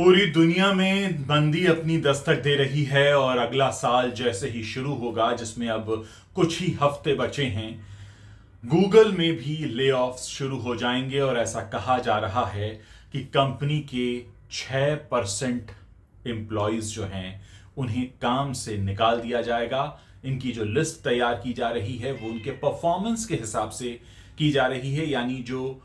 पूरी दुनिया में मंदी अपनी दस्तक दे रही है और अगला साल जैसे ही शुरू होगा, जिसमें अब कुछ ही हफ्ते बचे हैं, गूगल में भी लेऑफ्स शुरू हो जाएंगे। और ऐसा कहा जा रहा है कि कंपनी के 6% एम्प्लॉयज जो हैं उन्हें काम से निकाल दिया जाएगा। इनकी जो लिस्ट तैयार की जा रही है वो उनके परफॉर्मेंस के हिसाब से की जा रही है, यानी जो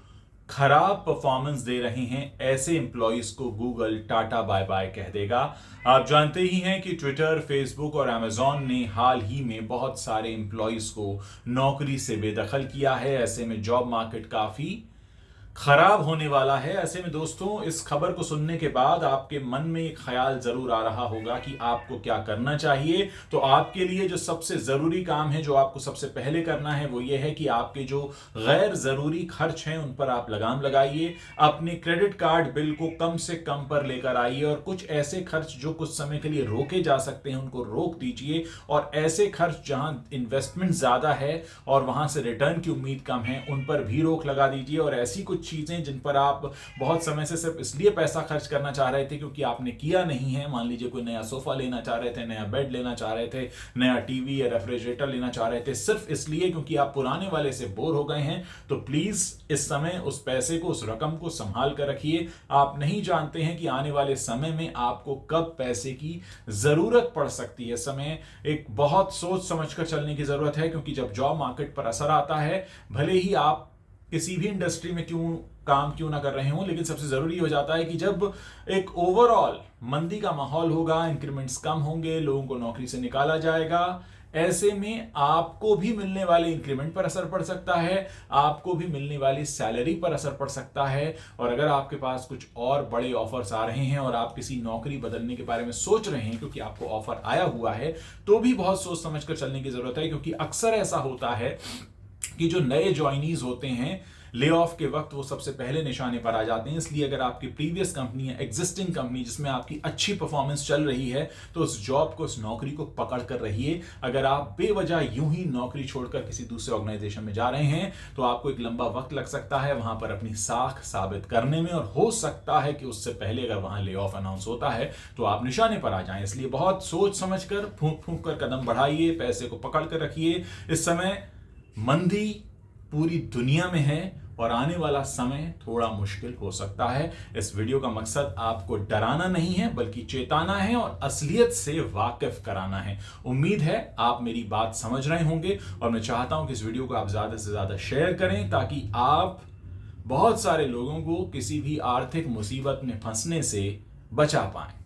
खराब परफॉर्मेंस दे रहे हैं ऐसे एम्प्लॉयज को गूगल टाटा बाय बाय कह देगा। आप जानते ही हैं कि ट्विटर, फेसबुक और अमेजॉन ने हाल ही में बहुत सारे एम्प्लॉयज को नौकरी से बेदखल किया है। ऐसे में जॉब मार्केट काफी खराब होने वाला है। ऐसे में दोस्तों, इस खबर को सुनने के बाद आपके मन में एक ख्याल जरूर आ रहा होगा कि आपको क्या करना चाहिए। तो आपके लिए जो सबसे जरूरी काम है, जो आपको सबसे पहले करना है, वो ये है कि आपके जो गैर जरूरी खर्च हैं उन पर आप लगाम लगाइए। अपने क्रेडिट कार्ड बिल को कम से कम पर लेकर आइए और कुछ ऐसे खर्च जो कुछ समय के लिए रोके जा सकते हैं उनको रोक दीजिए। और ऐसे खर्च जहां इन्वेस्टमेंट ज्यादा है और वहां से रिटर्न की उम्मीद कम है, उन पर भी रोक लगा दीजिए। और ऐसी कुछ चीजें जिन पर आप बहुत समय से सिर्फ इसलिए पैसा खर्च करना चाह रहे थे क्योंकि आपने किया नहीं है, मान लीजिए कोई नया सोफा लेना चाह रहे थे, नया बेड लेना चाह रहे थे, नया टीवी या रेफ्रिजरेटर लेना चाह रहे थे, सिर्फ इसलिए क्योंकि आप पुराने वाले से बोर हो गए हैं, तो प्लीज इस समय उस पैसे को, उस रकम को संभाल कर रखिए। आप नहीं जानते हैं कि आने वाले समय में आपको कब पैसे की जरूरत पड़ सकती है। समय एक बहुत सोच समझकर चलने की जरूरत है, क्योंकि जब जॉब मार्केट पर असर आता है, भले ही आप किसी भी इंडस्ट्री में क्यों ना कर रहे हो, लेकिन सबसे जरूरी हो जाता है कि जब एक ओवरऑल मंदी का माहौल होगा, इंक्रीमेंट्स कम होंगे, लोगों को नौकरी से निकाला जाएगा, ऐसे में आपको भी मिलने वाले इंक्रीमेंट पर असर पड़ सकता है, आपको भी मिलने वाली सैलरी पर असर पड़ सकता है। और अगर आपके पास कुछ और बड़े ऑफर्स आ रहे हैं और आप किसी नौकरी बदलने के बारे में सोच रहे हैं क्योंकि आपको ऑफर आया हुआ है, तो भी बहुत सोच समझकर चलने की जरूरत है। क्योंकि अक्सर ऐसा होता है कि जो नए ज्वाइनीज होते हैं, ले ऑफ के वक्त वो सबसे पहले निशाने पर आ जाते हैं। इसलिए अगर आपकी प्रीवियस कंपनी है, एग्जिस्टिंग कंपनी जिसमें आपकी अच्छी परफॉर्मेंस चल रही है, तो उस जॉब को, उस नौकरी को पकड़ कर रहिए। अगर आप बेवजह यूं ही नौकरी छोड़कर किसी दूसरे ऑर्गेनाइजेशन में जा रहे हैं, तो आपको एक लंबा वक्त लग सकता है वहां पर अपनी साख साबित करने में, और हो सकता है कि उससे पहले अगर वहां ले ऑफ अनाउंस होता है तो आप निशाने पर आ जाएं। इसलिए बहुत सोच समझकर, फूंक फूंक कर कदम बढ़ाइए, पैसे को पकड़ कर रखिए। इस समय मंदी पूरी दुनिया में है और आने वाला समय थोड़ा मुश्किल हो सकता है। इस वीडियो का मकसद आपको डराना नहीं है, बल्कि चेताना है और असलियत से वाकिफ कराना है। उम्मीद है आप मेरी बात समझ रहे होंगे और मैं चाहता हूं कि इस वीडियो को आप ज्यादा से ज्यादा शेयर करें, ताकि आप बहुत सारे लोगों को किसी भी आर्थिक मुसीबत में फंसने से बचा पाएं।